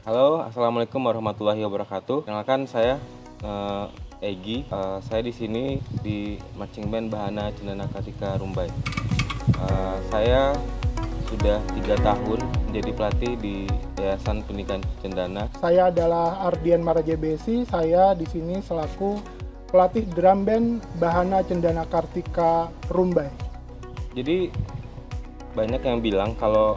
Halo, assalamualaikum warahmatullahi wabarakatuh. Kenalkan saya Egi. Saya di sini di marching band Bahana Cendana Kartika Rumbai. Saya sudah 3 tahun menjadi pelatih di Yayasan Pendidikan Cendana. Saya adalah Ardian Marajebesi. Saya di sini selaku pelatih drum band Bahana Cendana Kartika Rumbai. Jadi banyak yang bilang kalau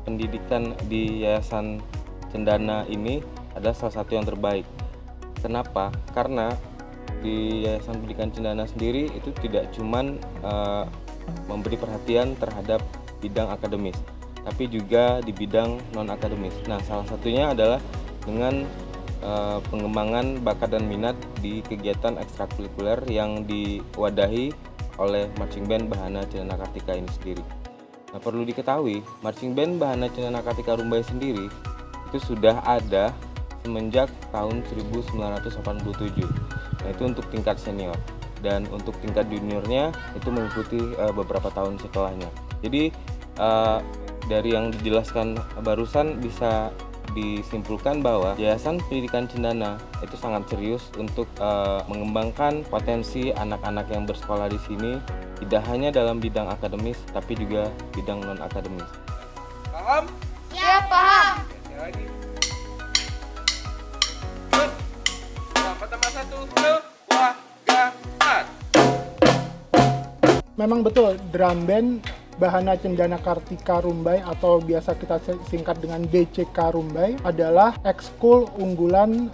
pendidikan di Yayasan Cendana ini adalah salah satu yang terbaik. Kenapa? Karena di Yayasan Pendidikan Cendana sendiri itu tidak cuman memberi perhatian terhadap bidang akademis, tapi juga di bidang non akademis. Nah, salah satunya adalah dengan pengembangan bakat dan minat di kegiatan ekstrakurikuler yang diwadahi oleh marching band Bahana Cendana Kartika ini sendiri. Nah, perlu diketahui, marching band Bahana Cendana Kartika Rumbai sendiri itu sudah ada semenjak tahun 1987. Nah, itu untuk tingkat senior, dan untuk tingkat juniornya itu mengikuti beberapa tahun setelahnya. Jadi dari yang dijelaskan barusan bisa disimpulkan bahwa Yayasan Pendidikan Cendana itu sangat serius untuk mengembangkan potensi anak-anak yang bersekolah di sini, tidak hanya dalam bidang akademis tapi juga bidang non akademis. Paham? Siap, paham. Lagi. Pertama satu, dua, gahat. Memang betul, drum band Bahana Cendana Kartika Rumbai atau biasa kita singkat dengan BCK Rumbai adalah ekskul unggulan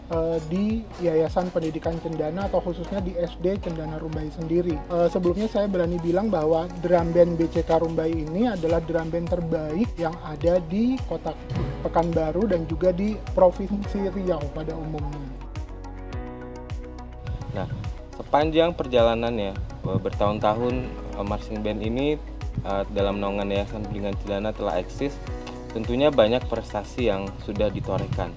di Yayasan Pendidikan Cendana atau khususnya di SD Cendana Rumbai sendiri. Sebelumnya saya berani bilang bahwa drum band BCK Rumbai ini adalah drum band terbaik yang ada di Kota Pekanbaru dan juga di Provinsi Riau pada umumnya. Nah, sepanjang perjalanannya bertahun-tahun marching band ini dalam naungan Yayasan Pendidikan Cendana telah eksis. Tentunya banyak prestasi yang sudah ditorehkan,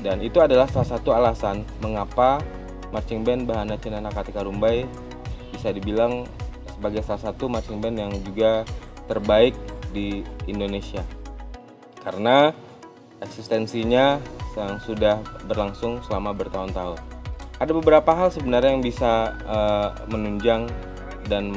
dan itu adalah salah satu alasan mengapa marching band Bahana Cendana Kartika Rumbai bisa dibilang sebagai salah satu marching band yang juga terbaik di Indonesia, karena eksistensinya yang sudah berlangsung selama bertahun-tahun. Ada beberapa hal sebenarnya yang bisa menunjang dan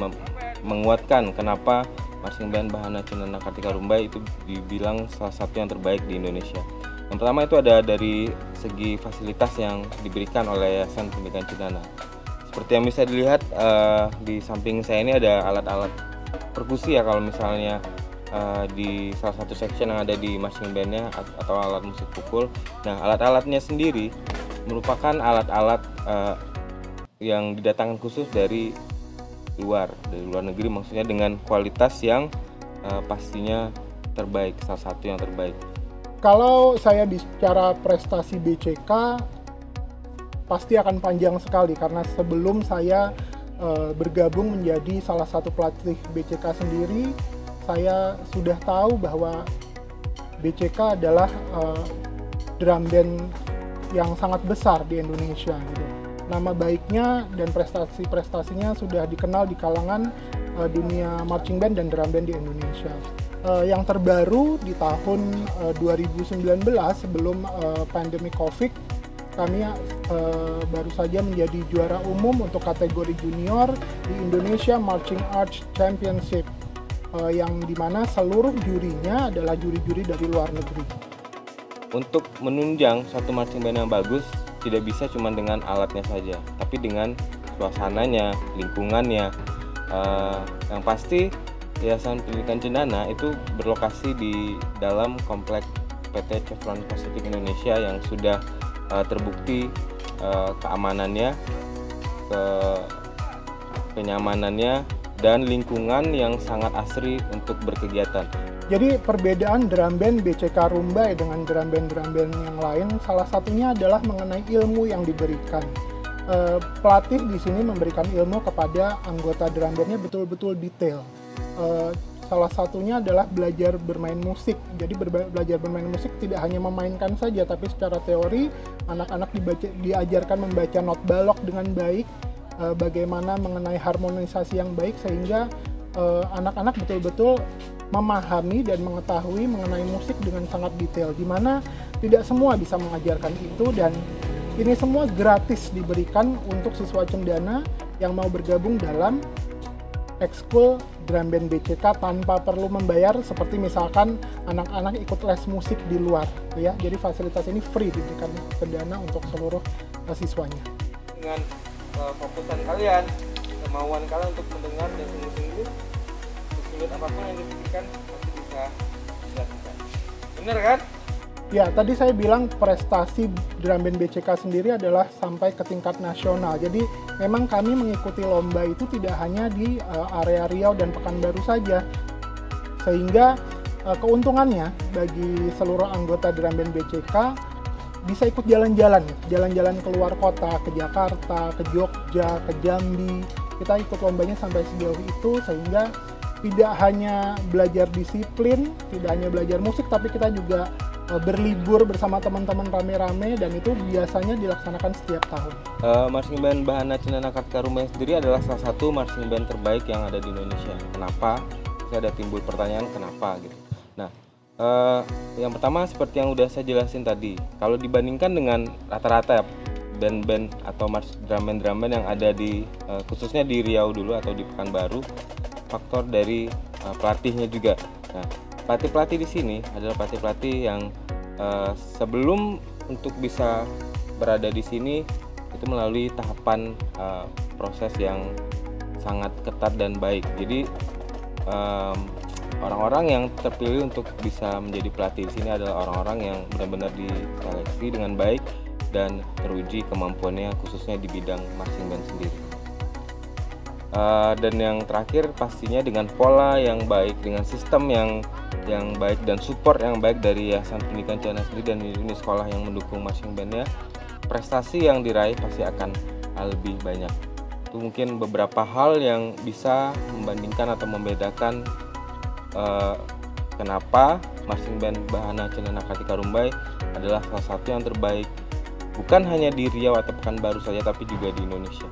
menguatkan kenapa marching band Bahana Cendana Kartika Rumbai itu dibilang salah satu yang terbaik di Indonesia. Yang pertama itu ada dari segi fasilitas yang diberikan oleh Yayasan Pendidikan Cendana. Seperti yang bisa dilihat di samping saya ini ada alat-alat perkusi ya, kalau misalnya di salah satu section yang ada di marching bandnya, atau alat musik pukul. Nah, alat-alatnya sendiri merupakan alat-alat yang didatangkan khusus dari luar negeri, maksudnya dengan kualitas yang pastinya terbaik, salah satu yang terbaik. Kalau saya bicara prestasi BCK pasti akan panjang sekali, karena sebelum saya bergabung menjadi salah satu pelatih BCK sendiri, saya sudah tahu bahwa BCK adalah drum band yang sangat besar di Indonesia gitu. Nama baiknya dan prestasi-prestasinya sudah dikenal di kalangan dunia marching band dan drum band di Indonesia. Yang terbaru di tahun 2019 sebelum pandemi COVID, kami baru saja menjadi juara umum untuk kategori junior di Indonesia Marching Arts Championship, yang dimana seluruh jurinya adalah juri-juri dari luar negeri. Untuk menunjang satu marching band yang bagus tidak bisa cuma dengan alatnya saja, tapi dengan suasananya, lingkungannya. Yang pasti Yayasan Pendidikan Cendana itu berlokasi di dalam komplek PT Chevron Pacific Indonesia yang sudah terbukti keamanannya, kenyamanannya, dan lingkungan yang sangat asri untuk berkegiatan. Jadi perbedaan drum band BCK Rumbai dengan drum band yang lain salah satunya adalah mengenai ilmu yang diberikan. Pelatih di sini memberikan ilmu kepada anggota drum bandnya betul-betul detail. Salah satunya adalah belajar bermain musik. Jadi belajar bermain musik tidak hanya memainkan saja, tapi secara teori anak-anak diajarkan membaca not balok dengan baik, bagaimana mengenai harmonisasi yang baik sehingga anak-anak betul-betul memahami dan mengetahui mengenai musik dengan sangat detail, di mana tidak semua bisa mengajarkan itu, dan ini semua gratis diberikan untuk siswa cendana yang mau bergabung dalam ekskul drum band BCK tanpa perlu membayar, seperti misalkan anak-anak ikut les musik di luar ya. Jadi fasilitas ini free diberikan cendana untuk seluruh siswanya. Dengan fokusan kalian, kemauan kalian untuk mendengar dan sungguh-sungguh, sesulit apapun yang dipikirkan pasti bisa dilakukan. Bener kan? Ya, tadi saya bilang prestasi drum band BCK sendiri adalah sampai ke tingkat nasional. Jadi memang kami mengikuti lomba itu tidak hanya di area Riau dan Pekanbaru saja. Sehingga keuntungannya bagi seluruh anggota drum band BCK bisa ikut jalan-jalan keluar kota, ke Jakarta, ke Jogja, ke Jambi. Kita ikut lombanya sampai sejauh itu, sehingga tidak hanya belajar disiplin, tidak hanya belajar musik, tapi kita juga berlibur bersama teman-teman rame-rame, dan itu biasanya dilaksanakan setiap tahun. Marching Band Bahana Cendana Kartika Rumbai sendiri adalah salah satu marching band terbaik yang ada di Indonesia. Kenapa? Saya ada timbul pertanyaan kenapa gitu. Nah, yang pertama seperti yang udah saya jelasin tadi, kalau dibandingkan dengan rata-rata band-band atau drum band yang ada di khususnya di Riau dulu atau di Pekanbaru, faktor dari pelatihnya juga. Nah, pelatih-pelatih di sini adalah pelatih-pelatih yang sebelum untuk bisa berada di sini itu melalui tahapan proses yang sangat ketat dan baik. Jadi orang-orang yang terpilih untuk bisa menjadi pelatih di sini adalah orang-orang yang benar-benar diseleksi dengan baik dan teruji kemampuannya khususnya di bidang marching band sendiri. Dan yang terakhir pastinya dengan pola yang baik, dengan sistem yang baik dan support yang baik dari Yayasan Pendidikan Cendana sendiri dan unit sekolah yang mendukung marching bandnya, prestasi yang diraih pasti akan lebih banyak. Itu mungkin beberapa hal yang bisa membandingkan atau membedakan kenapa marching band Bahana Cendana Kartika Rumbai adalah salah satu yang terbaik, bukan hanya di Riau atau Pekanbaru saja, tapi juga di Indonesia.